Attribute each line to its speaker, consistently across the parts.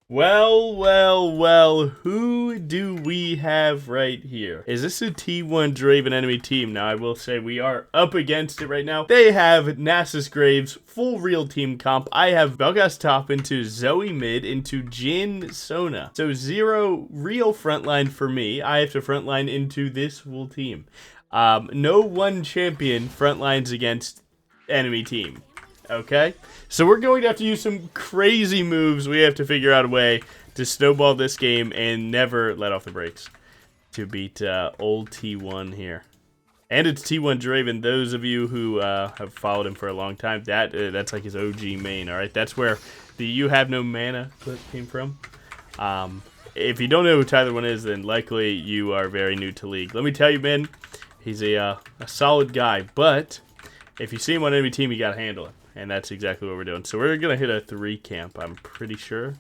Speaker 1: Well, well, well, who do we have right here? Is this a T1 Draven enemy team? Now, I will say we are up against it right now. They have Nasus Graves, full real team comp. I have Belgas top into Zoe mid into Jin Sona. So 0 real frontline for me. I have to frontline into this full team. No one champion frontlines against enemy team. Okay, so we're going to have to use some crazy moves. We have to figure out a way to snowball this game and never let off the brakes to beat old T1 here. And it's T1 Draven. Those of you who have followed him for a long time, that's like his OG main, all right? That's where the "you have no mana" clip came from. If you don't know who TYLER1 is, then likely you are very new to League. Let me tell you, man, he's a solid guy, but if you see him on enemy team, you got to handle him. And that's exactly what we're doing. So we're going to hit a 3 camp, I'm pretty sure.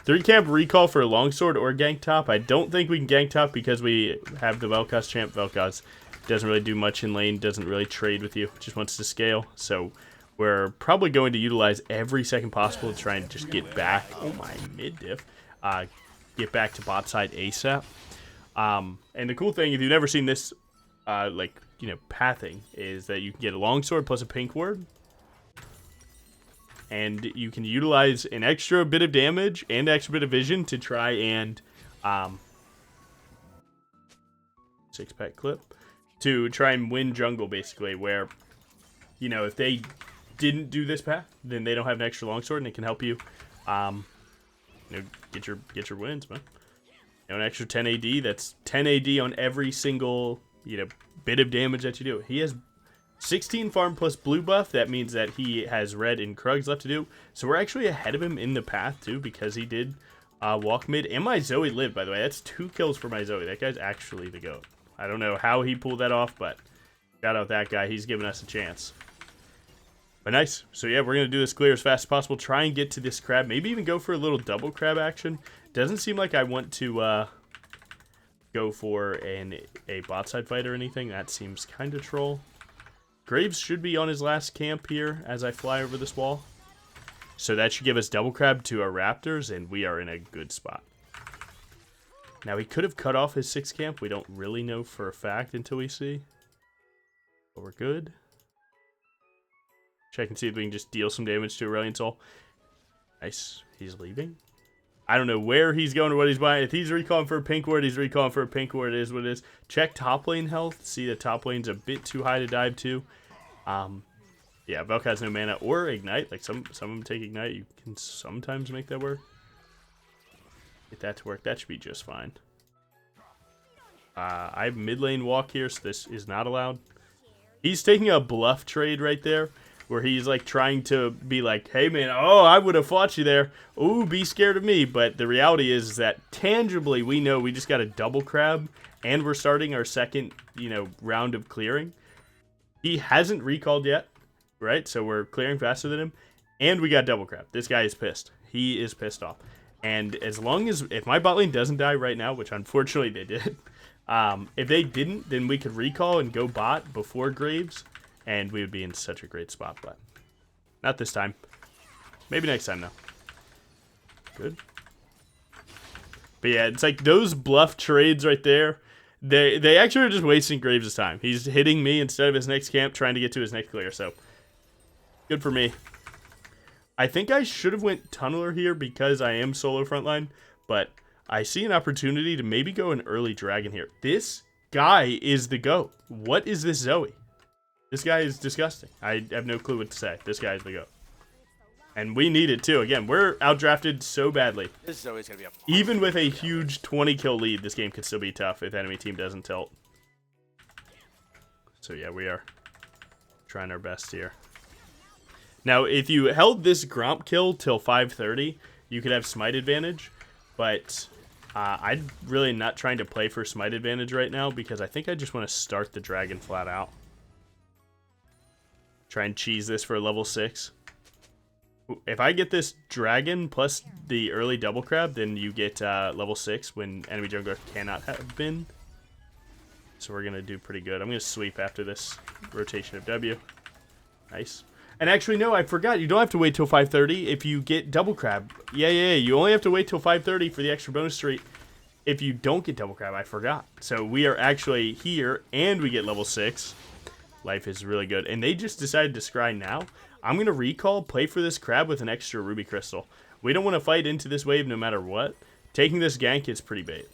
Speaker 1: 3 camp recall for a longsword or gank top. I don't think we can gank top because we have the Vel'Koz champ. Vel'Koz doesn't really do much in lane, doesn't really trade with you, just wants to scale. So we're probably going to utilize every second possible to try and just get back. Oh my, mid diff. Get back to bot side ASAP. And the cool thing, if you've never seen this, pathing, is that you can get a longsword plus a pink ward. And you can utilize an extra bit of damage and extra bit of vision to try and 6-pack clip to try and win jungle, basically, where, if they didn't do this path, then they don't have an extra longsword, and it can help you, get your wins, man. An extra 10 AD, that's 10 AD on every single, bit of damage that you do. He has 16 farm plus blue buff. That means that he has red and Krugs left to do. So we're actually ahead of him in the path, too, because he did walk mid. And my Zoe lived, by the way. That's 2 kills for my Zoe. That guy's actually the GOAT. I don't know how he pulled that off, but shout out that guy. He's giving us a chance. But nice. So, yeah, we're going to do this clear as fast as possible. Try and get to this crab. Maybe even go for a little double crab action. Doesn't seem like I want to go for a bot side fight or anything. That seems kind of troll. Graves should be on his last camp here as I fly over this wall. So that should give us double crab to our raptors, and we are in a good spot. Now, he could have cut off his 6 camp. We don't really know for a fact until we see. But we're good. Check and see if we can just deal some damage to Aurelion Soul. Nice. He's leaving. I don't know where he's going or what he's buying. If he's recalling for a pink ward, he's recalling for a pink ward. It is what it is. Check top lane health. See the top lane's a bit too high to dive to. Yeah, Vel'Koz has no mana or ignite. Like some of them take ignite. You can sometimes make that work. Get that to work. That should be just fine. I have mid lane walk here, so this is not allowed. He's taking a bluff trade right there, where he's like trying to be like, hey man, oh, I would have fought you there. Ooh, be scared of me. But the reality is that tangibly we know we just got a double crab and we're starting our second, round of clearing. He hasn't recalled yet, right? So we're clearing faster than him. And we got double crab. This guy is pissed. He is pissed off. And as long as, if my bot lane doesn't die right now, which unfortunately they did, if they didn't, then we could recall and go bot before Graves. And we would be in such a great spot, but not this time. Maybe next time, though. Good. But yeah, it's like those bluff trades right there. They actually are just wasting Graves' time. He's hitting me instead of his next camp, trying to get to his next clear. So, good for me. I think I should have went Tunneler here because I am solo frontline. But I see an opportunity to maybe go an early dragon here. This guy is the GOAT. What is this Zoe? This guy is disgusting. I have no clue what to say. This guy is the GOAT. And we need it too. Again, we're outdrafted so badly.
Speaker 2: This is always going to be a
Speaker 1: Even with a huge 20 kill lead, this game could still be tough if enemy team doesn't tilt. So yeah, we are trying our best here. Now, if you held this Gromp kill till 5:30, you could have smite advantage. But I'm really not trying to play for smite advantage right now because I think I just want to start the dragon flat out. Try and cheese this for a level 6. If I get this dragon plus the early double crab, then you get level 6 when enemy jungler cannot have been. So we're going to do pretty good. I'm going to sweep after this rotation of W. Nice. And actually, no, I forgot. You don't have to wait till 5:30 if you get double crab. Yeah. You only have to wait till 5:30 for the extra bonus streak if you don't get double crab. I forgot. So we are actually here, and we get level 6. Life is really good. And they just decided to scry now. I'm going to recall, play for this crab with an extra ruby crystal. We don't want to fight into this wave no matter what. Taking this gank is pretty bait.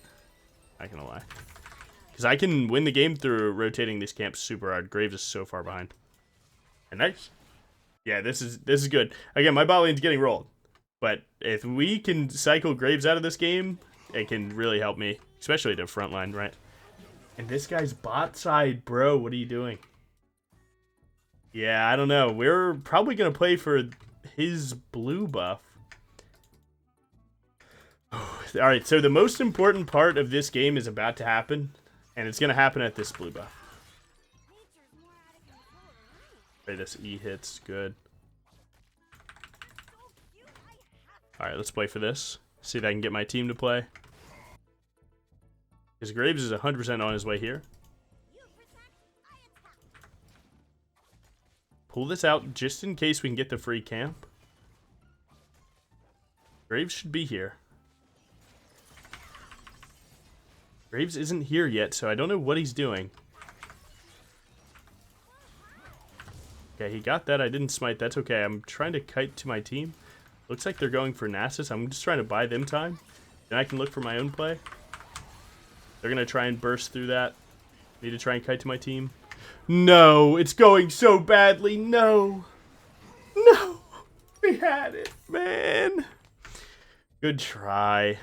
Speaker 1: Not going to lie. Because I can win the game through rotating these camps super hard. Graves is so far behind. And nice. Yeah, this is good. Again, my bot lane's getting rolled. But if we can cycle Graves out of this game, it can really help me. Especially to front line, right? And this guy's bot side, bro. What are you doing? Yeah, I don't know. We're probably going to play for his blue buff. Alright, so the most important part of this game is about to happen. And it's going to happen at this blue buff. Okay, this E hits. Good. Alright, let's play for this. See if I can get my team to play. Because Graves is 100% on his way here. Pull this out just in case we can get the free camp. Graves should be here. Graves isn't here yet, so I don't know what he's doing. Okay, he got that. I didn't smite. That's okay. I'm trying to kite to my team. Looks like they're going for Nasus. I'm just trying to buy them time. Then I can look for my own play. They're going to try and burst through that. Need to try and kite to my team. No, it's going so badly. No. No. We had it, man. Good try.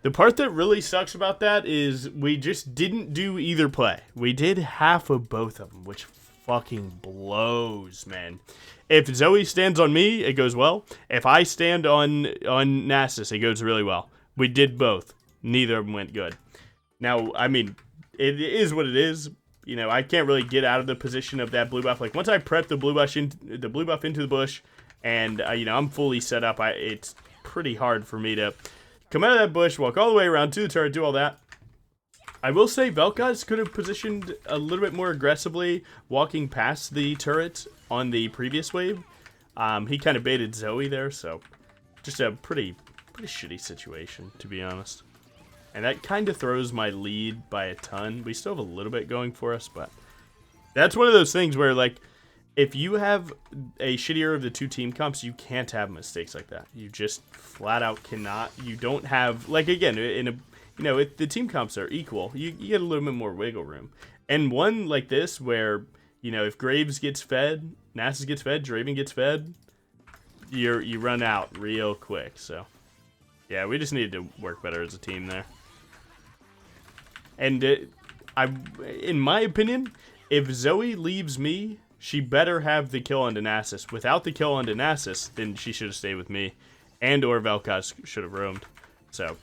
Speaker 1: The part that really sucks about that is we just didn't do either play. We did half of both of them, which fucking blows, man. If Zoe stands on me, it goes well. If I stand on Nasus, it goes really well. We did both. Neither of them went good. Now, I mean, it is what it is. You know, I can't really get out of the position of that blue buff. Like, once I prep the blue buff into the bush, and, you know, I'm fully set up, it's pretty hard for me to come out of that bush, walk all the way around to the turret, do all that. I will say Vel'Koz could have positioned a little bit more aggressively walking past the turret on the previous wave. He kind of baited Zoe there, so just a pretty shitty situation, to be honest. And that kind of throws my lead by a ton. We still have a little bit going for us, but that's one of those things where, like, if you have a shittier of the two team comps, you can't have mistakes like that. You just flat out cannot. You don't have, like, again, in a, you know, if the team comps are equal, you get a little bit more wiggle room. And one like this where, you know, if Graves gets fed, Nasus gets fed, Draven gets fed, you run out real quick. So, yeah, we just needed to work better as a team there. And in my opinion, if Zoe leaves me, she better have the kill on Nasus. Without the kill on Nasus, then she should have stayed with me. And or Vel'Koz should have roamed. So,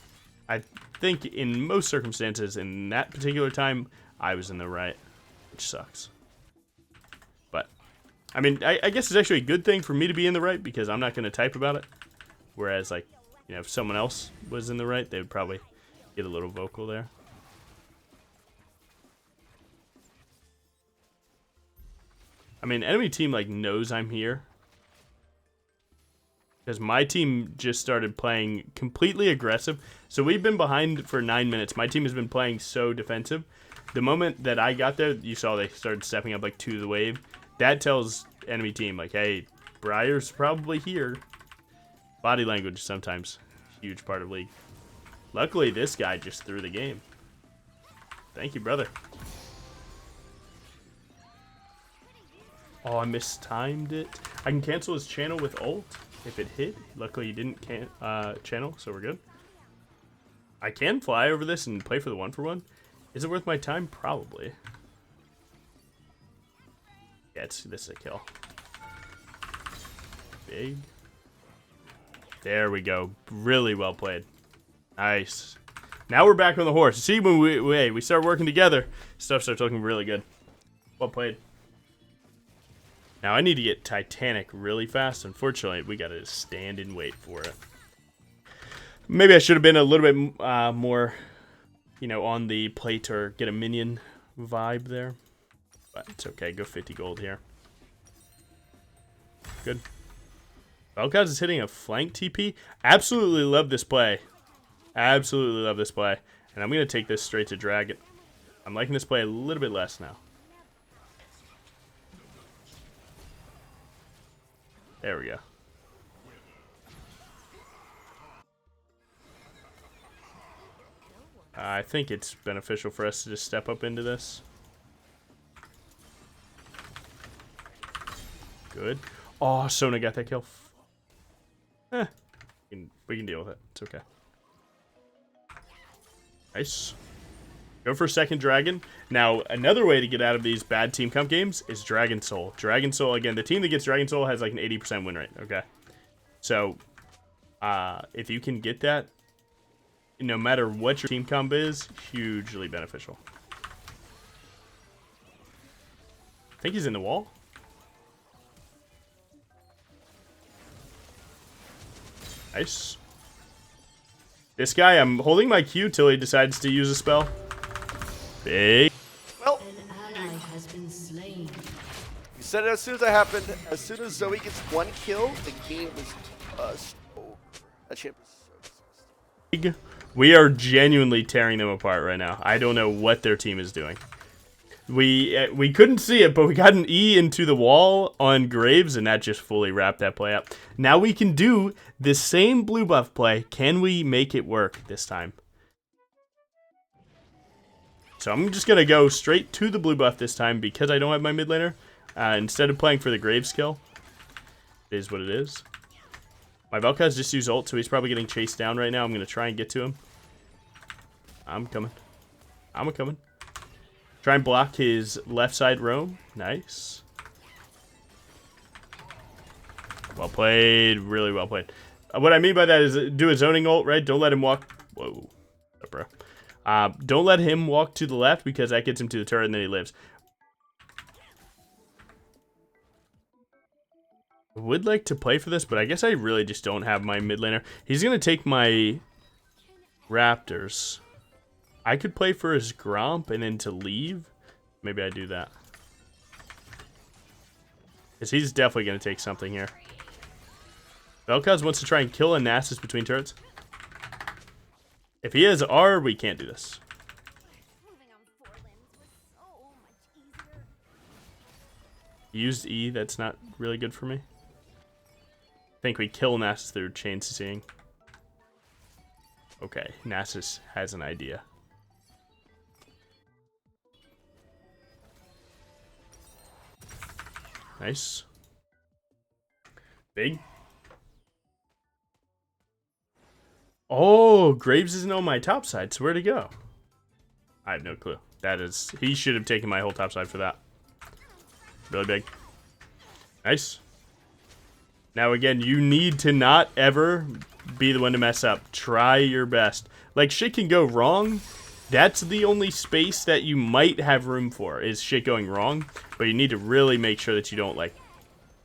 Speaker 1: I think in most circumstances, in that particular time, I was in the right. Which sucks. But, I mean, I guess it's actually a good thing for me to be in the right, because I'm not going to type about it. Whereas, like, you know, if someone else was in the right, they would probably get a little vocal there. I mean, enemy team, like, knows I'm here. Because my team just started playing completely aggressive. So we've been behind for 9 minutes. My team has been playing so defensive. The moment that I got there, you saw they started stepping up, like, to the wave. That tells enemy team, like, hey, Briar's probably here. Body language sometimes. Huge part of League. Luckily, this guy just threw the game. Thank you, brother. Oh, I mistimed it. I can cancel his channel with ult if it hit. Luckily, he didn't channel, so we're good. I can fly over this and play for the 1-for-1. Is it worth my time? Probably. Yeah, this is a kill. Big. There we go. Really well played. Nice. Now we're back on the horse. See, when we start working together, stuff starts looking really good. Well played. Now, I need to get Titanic really fast. Unfortunately, we got to stand and wait for it. Maybe I should have been a little bit more, you know, on the plate or get a minion vibe there. But it's okay. Go 50 gold here. Good. Vel'Koz is hitting a flank TP. Absolutely love this play. Absolutely love this play. And I'm going to take this straight to Dragon. I'm liking this play a little bit less now. There we go. I think it's beneficial for us to just step up into this. Good. Oh, Sona got that kill. We can deal with it. It's okay. Nice. Go for second dragon. Now, another way to get out of these bad team comp games is Dragon Soul. Dragon Soul, again, the team that gets Dragon Soul has like an 80% win rate. Okay. So, if you can get that, no matter what your team comp is, hugely beneficial. I think he's in the wall. Nice. This guy, I'm holding my Q till he decides to use a spell. Big.
Speaker 2: Well,
Speaker 3: An ally has been slain.
Speaker 2: you said it as soon as that happened. As soon as Zoe gets one kill, the game is over. That champ is so
Speaker 1: Big. We are genuinely tearing them apart right now. I don't know what their team is doing. We couldn't see it, but we got an E into the wall on Graves, and that just fully wrapped that play up. Now we can do the same blue buff play. Can we make it work this time? So I'm just going to go straight to the blue buff this time because I don't have my mid laner. Instead of playing for the Graves kill, it is what it is. My Vel'Koz just used ult, so he's probably getting chased down right now. I'm going to try and get to him. I'm coming. I'm coming. Try and block his left side roam. Nice. Well played. Really well played. What I mean by that is do a zoning ult, right? Don't let him walk. Whoa. Up, bro. Don't let him walk to the left because that gets him to the turret and then he lives. I would like to play for this, but I guess I really just don't have my mid laner. He's going to take my Raptors. I could play for his Gromp and then to leave. Maybe I do that. Because he's definitely going to take something here. Vel'Koz wants to try and kill a Nasus between turrets. If he has R, we can't do this. Used E, that's not really good for me. I think we kill Nasus through chain seeing. Okay, Nasus has an idea. Nice. Big. Oh, Graves isn't on my top side, so where'd he go? I have no clue. That is, he should have taken my whole top side for that. Really big. Nice. Now again, you need to not ever be the one to mess up. Try your best. Like, shit can go wrong. That's the only space that you might have room for, is shit going wrong. But you need to really make sure that you don't, like,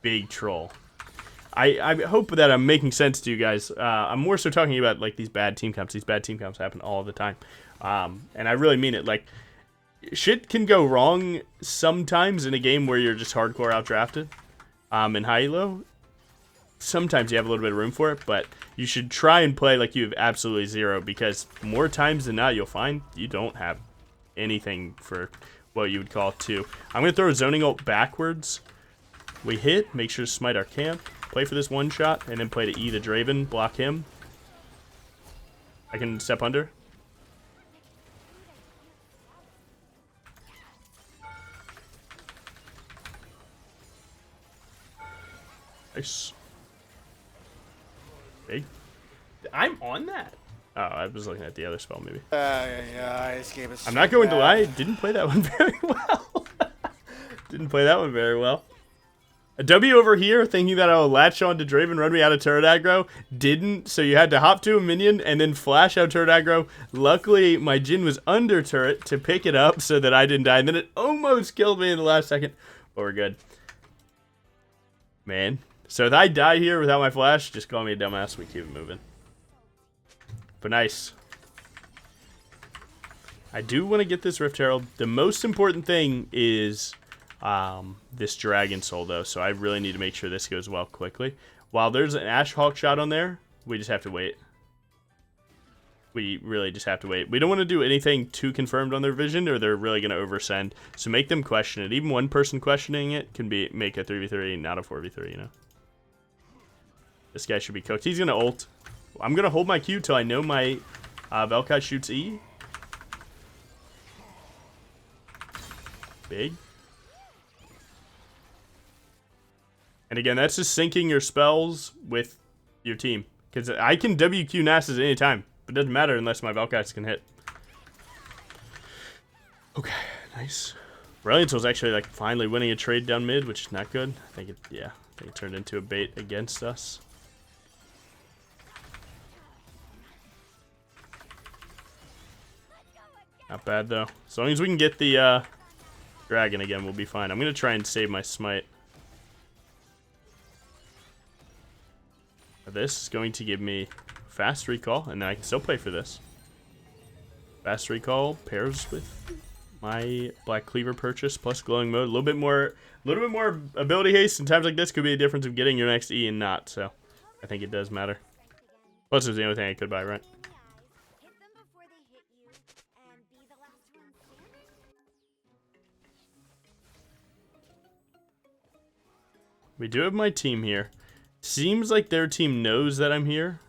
Speaker 1: big troll. I hope that I'm making sense to you guys. I'm more so talking about, like, these bad team comps. These bad team comps happen all the time. And I really mean it. Like, shit can go wrong sometimes in a game where you're just hardcore outdrafted. In high elo, sometimes you have a little bit of room for it, but you should try and play like you have absolutely zero, because more times than not, you'll find you don't have anything for what you would call two. I'm going to throw a zoning ult backwards. We hit, make sure to smite our camp, play for this one shot, and then play to E the Draven, block him. I can step under. Nice. Big. I'm on that. Oh, I was looking at the other spell, maybe.
Speaker 2: yeah, this game is
Speaker 1: I'm not going to lie. Didn't play that one very well. Didn't play that one very well. A W over here, thinking that I will latch on to Draven, run me out of turret aggro. Didn't, so you had to hop to a minion and then flash out turret aggro. Luckily, my Jhin was under turret to pick it up so that I didn't die. And then it almost killed me in the last second. But we're good. Man. So if I die here without my flash, just call me a dumbass. We keep it moving. But nice. I do want to get this Rift Herald. The most important thing is this Dragon Soul, though, so I really need to make sure this goes well quickly. While there's an Ash Hawk shot on there, we just have to wait. We really just have to wait. We don't want to do anything too confirmed on their vision, or they're really going to oversend. So make them question it. Even one person questioning it can make a 3v3, not a 4v3, you know. This guy should be cooked. He's going to ult. I'm going to hold my Q till I know my Velkai shoots E. Big. And again, that's just syncing your spells with your team. Because I can WQ Nasus at any time. But it doesn't matter unless my Velkais can hit. Okay, nice. Brilliance was actually like finally winning a trade down mid, which is not good. I think it turned into a bait against us. Not bad though. As long as we can get the dragon again, we'll be fine. I'm gonna try and save my smite. This is going to give me fast recall, and then I can still play for this. Fast recall pairs with my Black Cleaver purchase plus glowing mode. A little bit more ability haste in times like this could be a difference of getting your next E and not. So I think it does matter. Plus, it's the only thing I could buy, right? We do have my team here. Seems like their team knows that I'm here.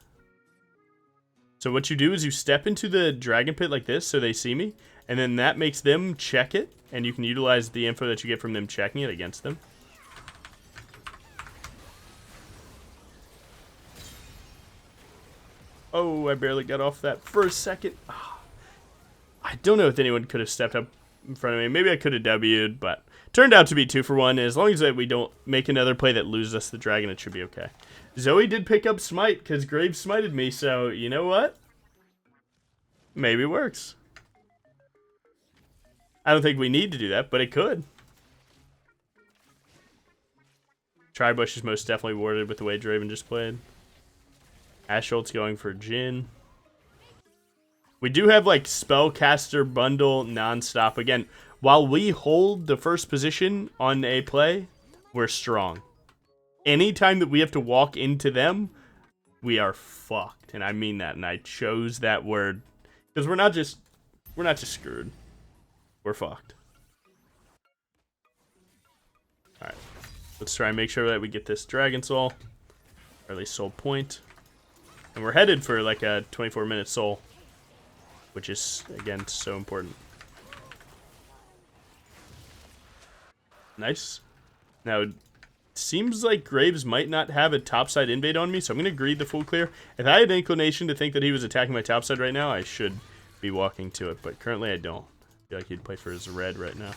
Speaker 1: So what you do is you step into the dragon pit like this so they see me, and then that makes them check it, and you can utilize the info that you get from them checking it against them. Oh, I barely got off that for a second. I don't know if anyone could have stepped up in front of me. Maybe I could have W'd, but turned out to be 2 for 1. As long as we don't make another play that loses us the dragon, it should be okay. Zoe did pick up smite because Graves smited me, so you know what? Maybe it works. I don't think we need to do that, but it could. Tribush is most definitely warded with the way Draven just played. Asholt's going for Jhin. We do have like Spellcaster Bundle non-stop. Again, while we hold the first position on a play, we're strong. Anytime that we have to walk into them, we are fucked. And I mean that, and I chose that word. Because we're not just screwed. We're fucked. Alright. Let's try and make sure that we get this Dragon Soul. Or at least Soul Point. And we're headed for like a 24-minute Soul. Which is, again, so important. Nice. Now, it seems like Graves might not have a topside invade on me, so I'm going to greed the full clear. If I had an inclination to think that he was attacking my topside right now, I should be walking to it, but currently I don't. I feel like he'd play for his red right now.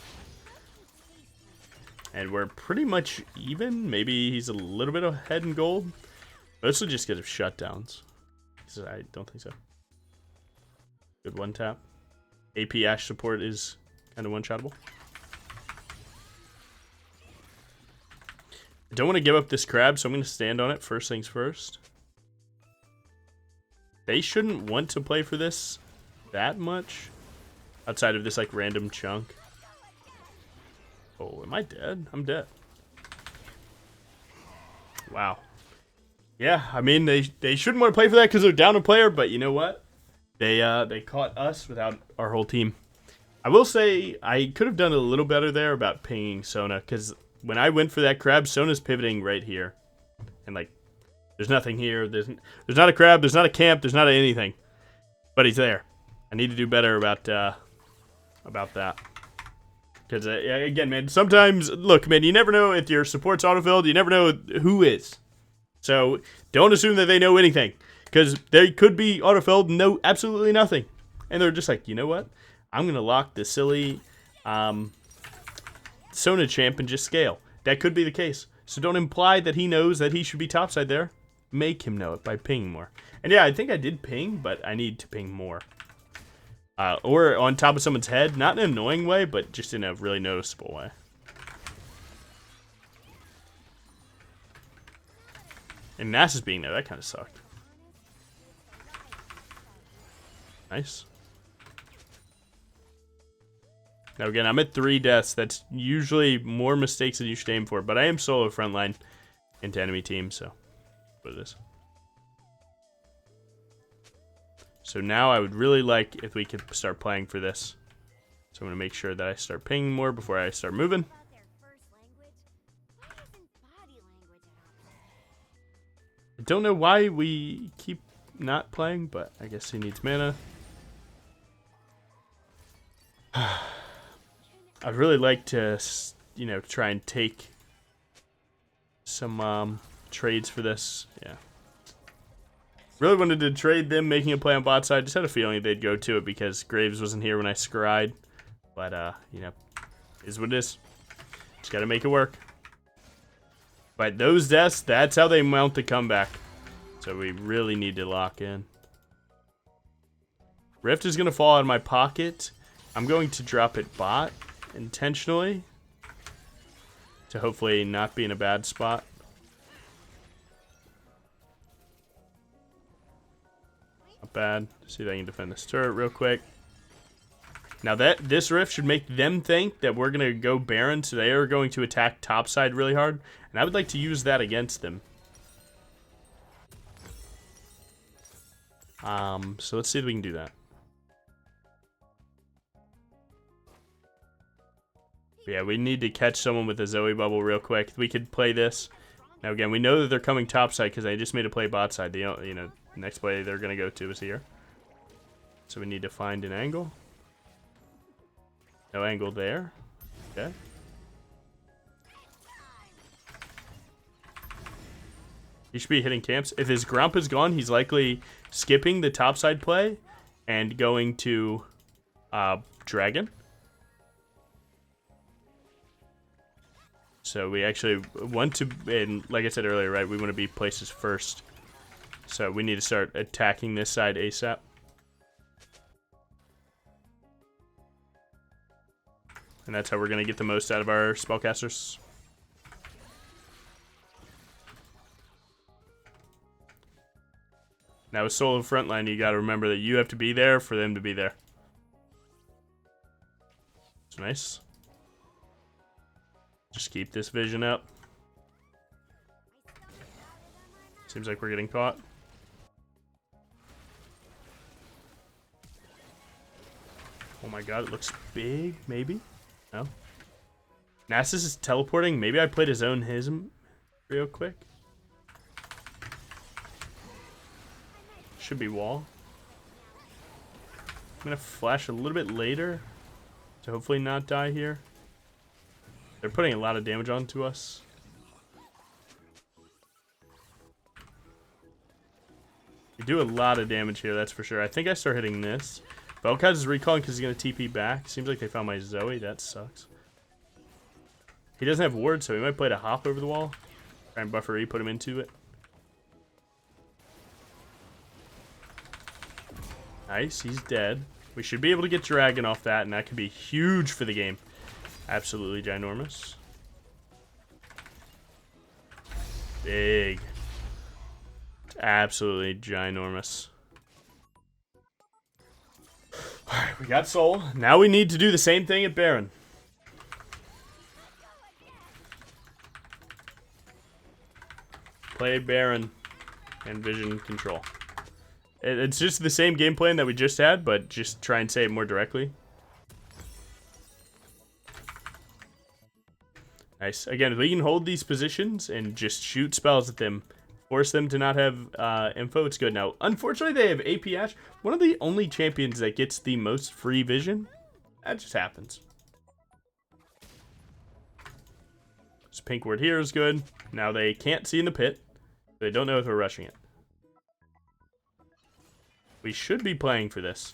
Speaker 1: And we're pretty much even. Maybe he's a little bit ahead in gold. Mostly just because of shutdowns. I don't think so. Good one tap. AP Ashe support is kind of one-shottable. I don't want to give up this crab, so I'm going to stand on it first things first. They shouldn't want to play for this that much. Outside of this like random chunk. Oh, am I dead? I'm dead. Wow. Yeah, I mean, they shouldn't want to play for that because they're down a player, but you know what? They caught us without our whole team. I will say I could have done a little better there about pinging Sona, because when I went for that crab, Sona's pivoting right here. And like, there's nothing here. There's not a crab, there's not a camp, there's not anything. But he's there. I need to do better about that. Because, again, man, sometimes, look, man, you never know if your support's autofilled. You never know who is. So, don't assume that they know anything. Because they could be autofilled and know absolutely nothing. And they're just like, you know what? I'm going to lock the silly Sona champ and just scale. That could be the case. So don't imply that he knows that he should be topside there. Make him know it by pinging more. And yeah, I think I did ping, but I need to ping more. Or on top of someone's head. Not in an annoying way, but just in a really noticeable way. And Nasus being there, that kind of sucked. Nice. Now again, I'm at 3 deaths. That's usually more mistakes than you should aim for, but I am solo frontline into enemy team, so what it is. So now I would really like if we could start playing for this. So I'm going to make sure that I start pinging more before I start moving. I don't know why we keep not playing, but I guess he needs mana. I'd really like to, you know, try and take some trades for this. Yeah. Really wanted to trade them, making a play on bot side. Just had a feeling they'd go to it because Graves wasn't here when I scried. But, you know, is what it is. Just got to make it work. But those deaths, that's how they mount the comeback. So we really need to lock in. Rift is going to fall out of my pocket. I'm going to drop it bot intentionally to hopefully not be in a bad spot. Not bad. See if I can defend this turret real quick. Now this rift should make them think that we're going to go Baron, so they are going to attack topside really hard. And I would like to use that against them. So let's see if we can do that. Yeah, we need to catch someone with a Zoe bubble real quick. We could play this. Now again, we know that they're coming topside because I just made a play bot side. The next play they're going to go to is here. So we need to find an angle. No angle there. Okay. He should be hitting camps. If his Grump is gone, he's likely skipping the topside play and going to Dragon. So we actually want to, and like I said earlier, right, we want to be places first. So we need to start attacking this side ASAP. And that's how we're going to get the most out of our spellcasters. Now with solo frontline, you got to remember that you have to be there for them to be there. It's nice. Just keep this vision up. Seems like we're getting caught. Oh my god, it looks big, maybe? No? Nasus is teleporting. Maybe I played his own hism real quick. Should be wall. I'm gonna flash a little bit later to hopefully not die here. They're putting a lot of damage onto us. We do a lot of damage here, that's for sure. I think I start hitting this. Vel'Koz is recalling because he's going to TP back. Seems like they found my Zoe. That sucks. He doesn't have ward, so he might play to hop over the wall. Try and buffer E, put him into it. Nice, he's dead. We should be able to get Dragon off that, and that could be huge for the game. Absolutely ginormous. Big. Absolutely ginormous. Alright, we got Soul. Now we need to do the same thing at Baron. Play Baron and Vision Control. It's just the same game plan that we just had, but just try and say it more directly. Nice. Again, if we can hold these positions and just shoot spells at them, force them to not have info, it's good. Now, unfortunately, they have AP Ash. One of the only champions that gets the most free vision. That just happens. This pink ward here is good. Now they can't see in the pit. They don't know if we're rushing it. We should be playing for this.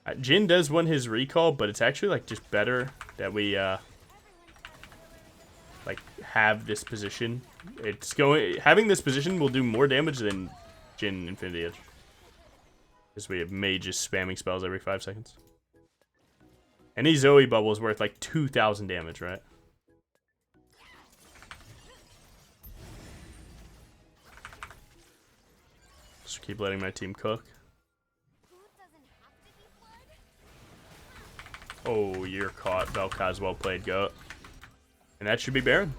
Speaker 1: Jhin does want his recall, but it's actually like just better that we like have this position. It's having this position will do more damage than Jhin Infinity Edge, because we have mages spamming spells every 5 seconds. Any Zoe bubble is worth like 2,000 damage, right? Just keep letting my team cook. Oh, you're caught. Vel'Koz, well played, goat. And that should be Baron.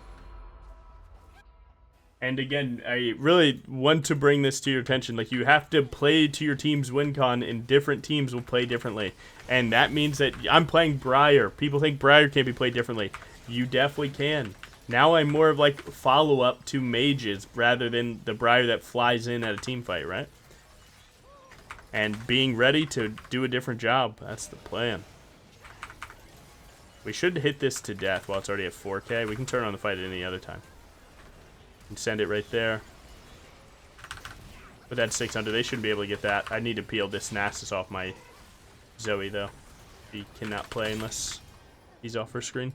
Speaker 1: And again, I really want to bring this to your attention. Like, you have to play to your team's win con, and different teams will play differently. And that means that I'm playing Briar. People think Briar can't be played differently. You definitely can. Now I'm more of like follow-up to mages rather than the Briar that flies in at a team fight, right? And being ready to do a different job. That's the plan. We should hit this to death while it's already at 4K. We can turn on the fight at any other time. And send it right there. But that's 600. They shouldn't be able to get that. I need to peel this Nasus off my Zoe, though. He cannot play unless he's off her screen.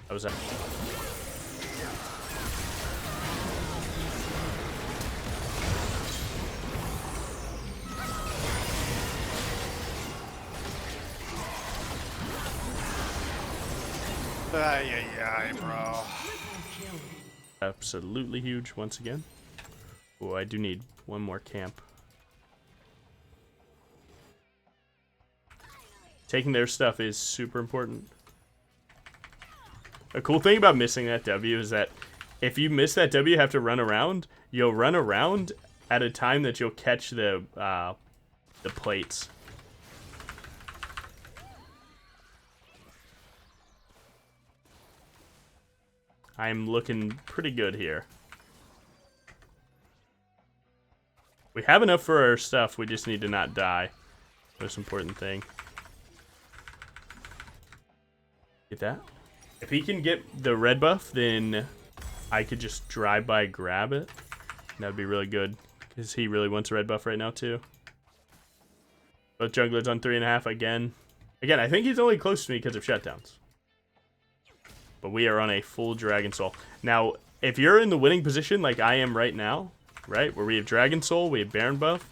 Speaker 1: That was that.
Speaker 2: Ay, bro.
Speaker 1: Absolutely huge once again. Oh, I do need one more camp. Taking their stuff is super important. A cool thing about missing that W is that if you miss that W, you have to run around. You'll run around at a time that you'll catch the plates. I'm looking pretty good here. We have enough for our stuff. We just need to not die. Most important thing. Get that? If he can get the red buff, then I could just drive by, grab it. That would be really good. Because he really wants a red buff right now, too. Both junglers on 3.5 again. Again, I think he's only close to me because of shutdowns. But we are on a full Dragon Soul. Now, if you're in the winning position like I am right now, right, where we have Dragon Soul, we have Baron buff,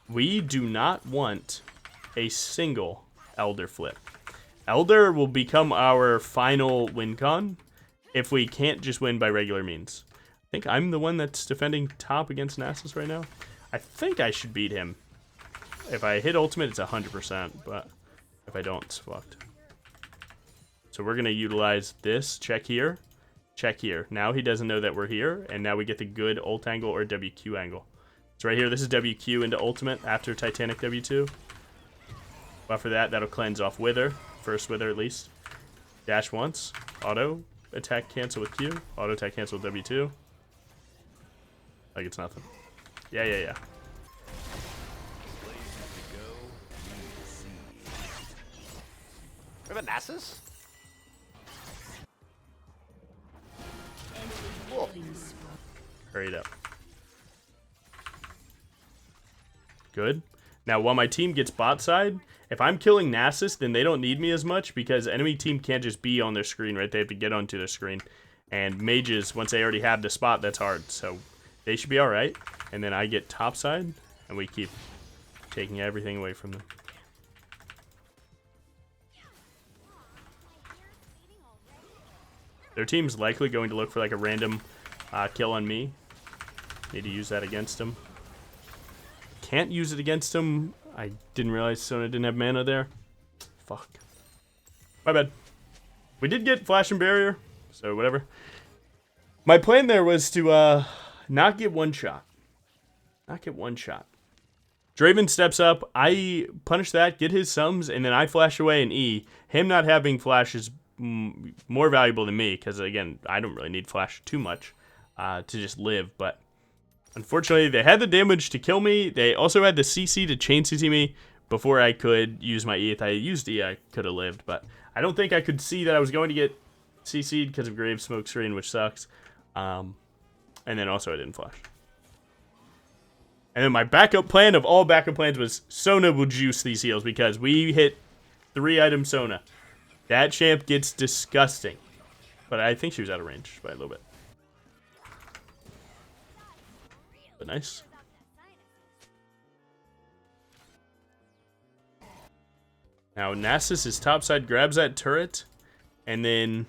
Speaker 1: we do not want a single Elder flip. Elder will become our final win con if we can't just win by regular means. I think I'm the one that's defending top against Nasus right now. I think I should beat him. If I hit ultimate, it's 100%, but if I don't, it's fucked. So we're going to utilize this. Check here. Check here. Now he doesn't know that we're here, and now we get the good ult angle or WQ angle. So right here, this is WQ into ultimate after Titanic W2. After that, that'll cleanse off Wither. First Wither at least. Dash once. Auto attack cancel with Q. Auto attack cancel with W2. Like it's nothing. Yeah.
Speaker 2: We have a Nasus? Cool.
Speaker 1: Hurry it up. Good. Now, while my team gets bot side, if I'm killing Nasus, then they don't need me as much because enemy team can't just be on their screen, right? They have to get onto their screen. And mages, once they already have the spot, that's hard. So they should be all right. And then I get top side, and we keep taking everything away from them. Their team's likely going to look for like a random kill on me. Need to use that against them. Can't use it against them. I didn't realize Sona didn't have mana there. Fuck. My bad. We did get Flash and Barrier, so whatever. My plan there was to not get one shot. Not get one shot. Draven steps up. I punish that, get his sums, and then I flash away and E. Him not having flash is more valuable than me because, again, I don't really need flash too much to just live, but unfortunately, they had the damage to kill me. They also had the CC to chain CC me before I could use my E. If I used E, I could have lived, but I don't think I could see that I was going to get CC'd because of Grave Smoke Screen, which sucks. And then also I didn't flash. And then my backup plan of all backup plans was Sona will juice these heals because we hit 3-item Sona. That champ gets disgusting. But I think she was out of range by a little bit. But nice. Now Nasus is topside, grabs that turret, and then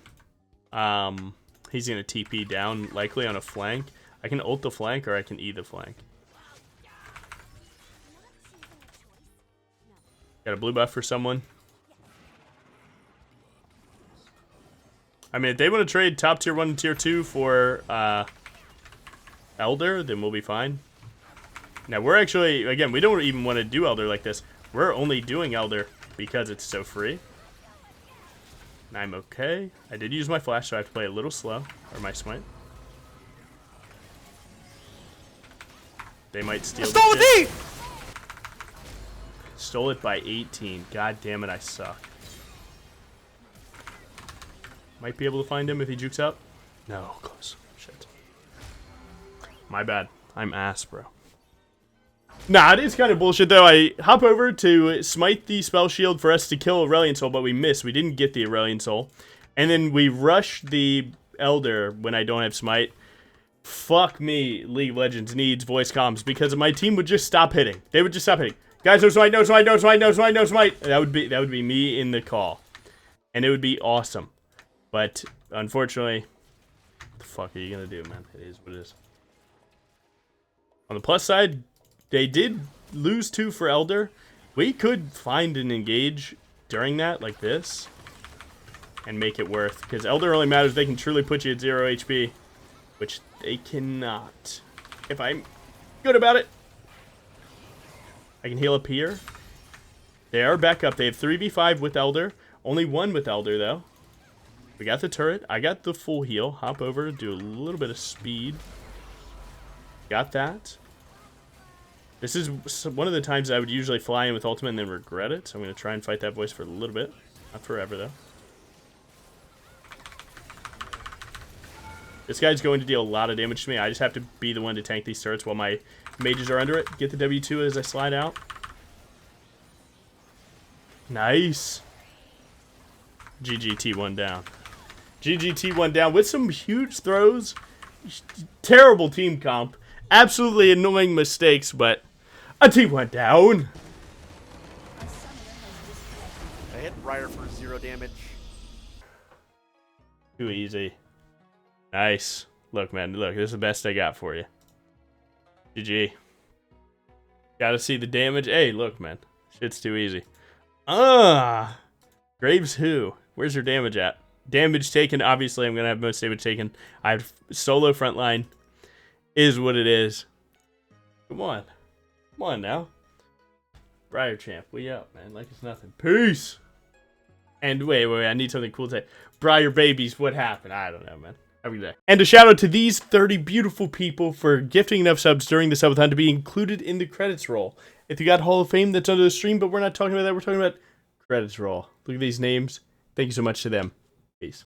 Speaker 1: he's gonna TP down likely on a flank. I can ult the flank or I can E the flank. Got a blue buff for someone. I mean, if they want to trade top tier 1 and tier 2 for Elder, then we'll be fine. Now, we're actually, again, we don't even want to do Elder like this. We're only doing Elder because it's so free. And I'm okay. I did use my flash, so I have to play a little slow. Or my smite. They might steal the
Speaker 2: Stole
Speaker 1: shit.
Speaker 2: the
Speaker 1: Stole it by 18. God damn it, I suck. Might be able to find him if he jukes up. No, close. Shit. My bad. I'm ass, bro. Nah, it is kind of bullshit, though. I hop over to smite the spell shield for us to kill Aurelion Soul, but we missed. We didn't get the Aurelion Soul. And then we rush the Elder when I don't have smite. Fuck me, League of Legends needs voice comms, because my team would just stop hitting. They would just stop hitting. Guys, no smite, no smite, no smite, no smite, no smite. That would be me in the call. And it would be awesome. But, unfortunately, what the fuck are you gonna do, man? It is what it is. On the plus side, they did lose 2 for Elder. We could find an engage during that, like this, and make it worth. Because Elder only matters if they can truly put you at 0 HP, which they cannot. If I'm good about it. I can heal up here. They are back up. They have 3v5 with Elder. Only 1 with Elder, though. We got the turret. I got the full heal. Hop over, do a little bit of speed. Got that. This is one of the times I would usually fly in with ultimate and then regret it. So I'm going to try and fight that voice for a little bit. Not forever, though. This guy's going to deal a lot of damage to me. I just have to be the one to tank these turrets while my mages are under it. Get the W2 as I slide out. Nice. GG T1 down. GG T1 down with some huge throws. Terrible team comp. Absolutely annoying mistakes, but a T1 down.
Speaker 2: I hit Briar for 0 damage.
Speaker 1: Too easy. Nice. Look, man. Look, this is the best I got for you. GG. Gotta see the damage. Hey, look, man. Shit's too easy. Graves who? Where's your damage at? Damage taken. Obviously, I'm going to have most damage taken. I have solo frontline. Is what it is. Come on. Come on now. Briar champ. We up, man. Like it's nothing. Peace. And wait. I need something cool to say. Briar babies. What happened? I don't know, man. Have a good day. And a shout out to these 30 beautiful people for gifting enough subs during the subathon to be included in the credits roll. If you got Hall of Fame, that's under the stream, but we're not talking about that. We're talking about credits roll. Look at these names. Thank you so much to them. Peace.